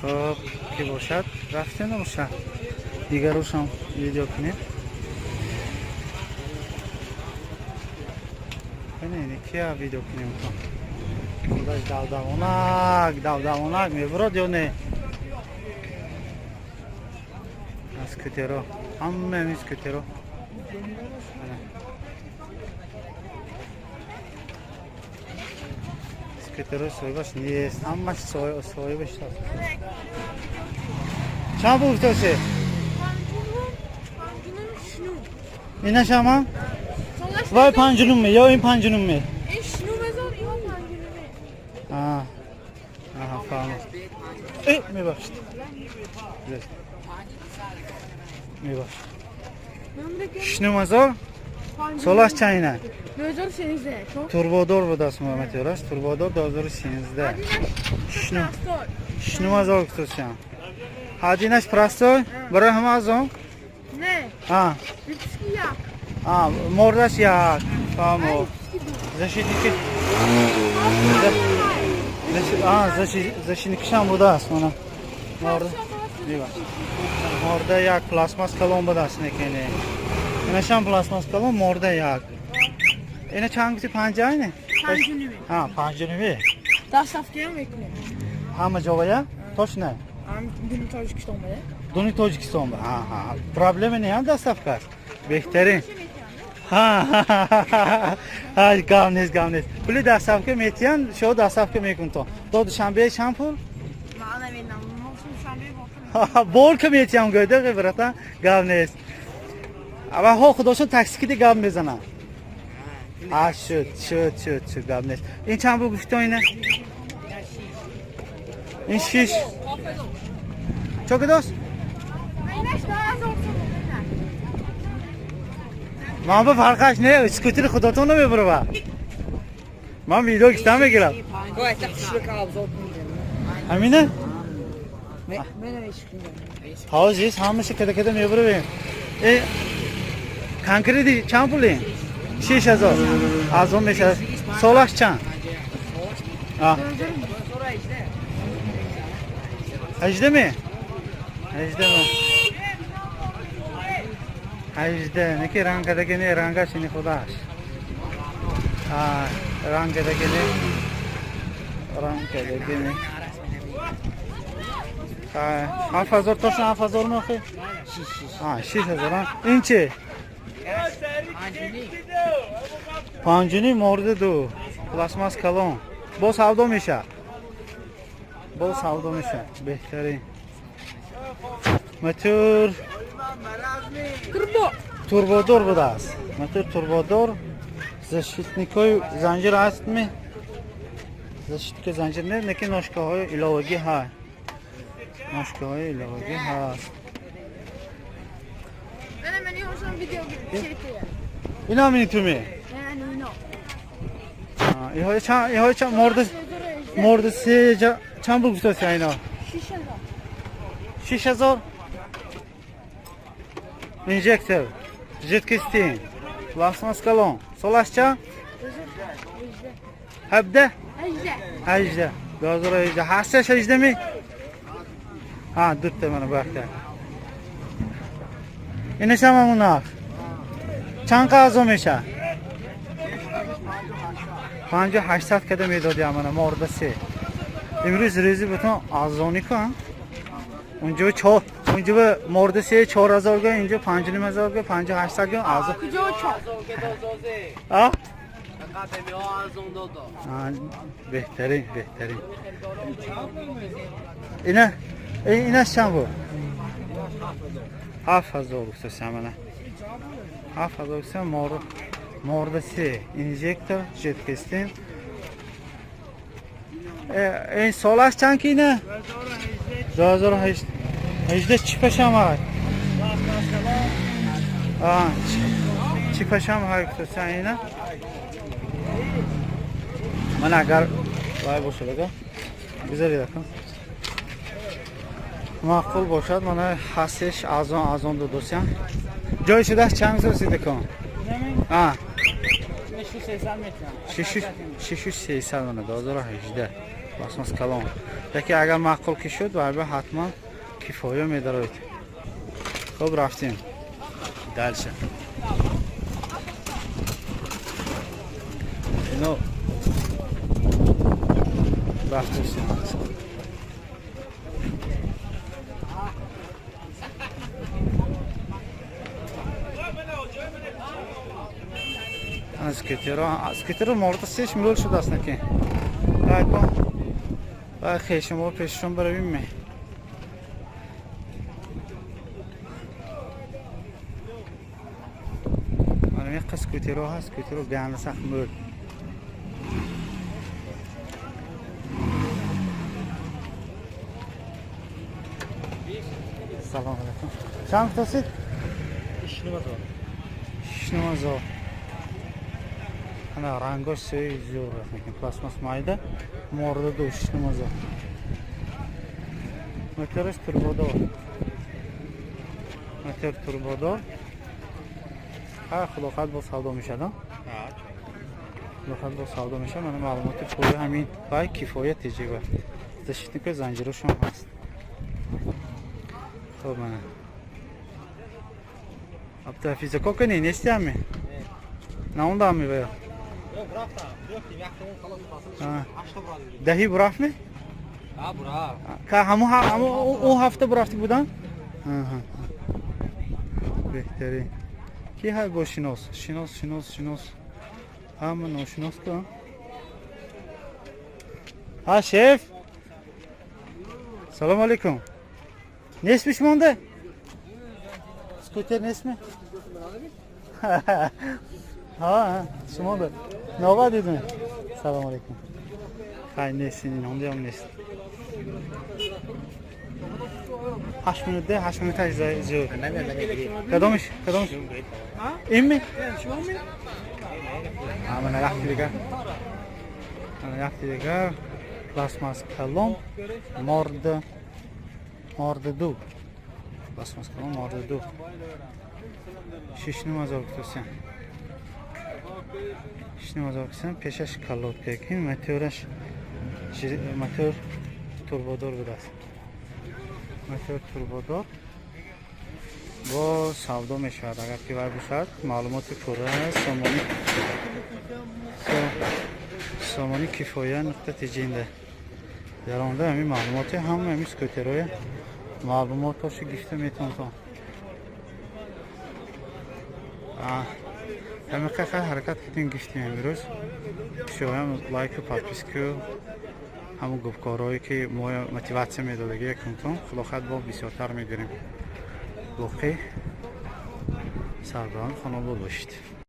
خب که باشد رفته نباشد دیگر روش هم ویدیو کنید. بینید کیا ویدیو کنیم خودش داوداونک میبرد یا نه از کترو همه میز کترو کترو سویباش نیست همه سویباش هست. چند بود توشه؟ اینه شما؟ وای پنجنومه یا این پنجنومه؟ این شنو بذار این پنجنومه. آها فهمم. میبخشید میبخشید شنو مزار؟ سالش چینه؟ 2013 توربودور بود است محمد یارش توربودور 2013 شنو مزار کتوشم هدینش پرستوی برای همه از اون؟ نه مردش یک فهمو زشیدی که زشیدی کشم بوده است منم مرده یک پلاسماس کلون بوده است نکنه اینشان پلاسماس کلون مرده یک اینه چند گفتی پنجه اینه؟ پنجنوی دست هم میکنه همه جاویه؟ توش نه؟ دونی تاجیکستان بده دونی تاجیکستان بده پرابلم نه هم دست افکار بهترین گام نیست پولی دست افکار میتین شو دست افکار میکن تو دو شنبه چند پول؟ من نمیدونم شنبه بول که میتیم گویده برتا گام نیست اما ها خداشون تاکسی کدی گام بزنن شد گام نیست این چند پول گفتی اینه؟ این شیش چه کداست؟ من به فرقش نه اسکوتر خودتون رو ببرو با من ویدیو کشتم بگیرم همینه؟ حاضیست همشه کده میبرو بیم کنکری دی چند پولیم؟ 6000 از اون میشه سالش چند؟ 18 می؟ 18 نکی رنگ کده کنی رنگش اینی خداش رنگ کده کنی 7000 تاشون 7000 نخی 6000 این چه؟ پنجونی مورد دو پلاسماس کلون با سودا میشه بهترین موتور توربودور بوده است موتور توربودور زشتنیکای زنجیر هست می زشتنیک زنجیر نه نکی ناشکه های ایلاوگی ها هست اینا همینی تو می این های چند مورد سه چند بود گفته اینا 6000 انجکتر جدکستین پلاسماس کلون سالش چند؟ 17 2018 هستش 18 می؟ دوته منو برکت اینش هم همون ناخ چند قضا میشه؟ 5800 کده میدادی همونه مورد سه امروز ریزی بتون آزانی کن اونجا به مورد سه 4000 گه اینجا 5000 گه 5800 گه آزان بهترین اینه چند بود؟ 7000 گفته همونه 7000 گفته مورد سه انجکتر جدکستین این سالش چند که اینه؟ 2018 چی پشم های؟ چی پشم های کتوسه اینه؟ من اگر لای باشه بگم بذاری دکم معقول باشد من هستش از آن دو دوستیم جای شده است چند رسیده کن؟ 6300 منه 2018 пластмас калон. Яке агар маъқул ки шуд барибар ҳатман кифоя медароид. Хуб рафтем дальше. Ну рафтем. скутеро морда 6 миллион шудааст наки. Бай хешимо пешшон баравим ме. Mana yoqqa skutero ha, skutero buyani saq mo'l. Salom alaykum. Qancha to'sit? 3 numara. Ana rangosh so'y zo'r, lekin plasmas mayda, morda 3 numara. Motor turbodor. Motor turbodor. Ha, خلاقت با سودا میشه نه؟ خلاقت با سودا میشه. من معلومات پولی همین پای کفایت تجربه. زشتی که زنجیرشون هست. خب من. اب تحفیز کو کنی نیستی همه؟ نه اون دامی باید. دهی براف می؟ براف. که همون اون هفته برافتی بودن؟ بهتری. کی های با شناس همه ناشناس کن. ها شیف سلام علیکم. نسبش مونده؟ سکوتر نسمه؟ ها شما ده نوغا دیدون. سلام علیکم. خیلی نیستین این هنده هم نیست. 8 minut de 8 minut زیاد. کدامش؟ این می؟ من رفتی دیگر. پلاسماس کلام مورد دو. پلاسماس کلام مورد دو. 6 numara کتوسن. 6 numara کتوسن پیشش کلوت بگیم. موتور توربودور بود است. موتور توربودور با سودا میشود. اگر که بر بشود معلومات پوره است. سامانی کفایه نقطه تجینده. در آنجا همین معلومات همین سکوترهای معلوماتش گفته میتونم. همین که حرکت کردیم گفتیم امروز. شما لایک و پادپیسکو همون گفتگوهایی که ما موتیواسیون میدادگی کنتم خلاقت با بسیارتر میگیریم. باقی سرگرم خانواده باشید.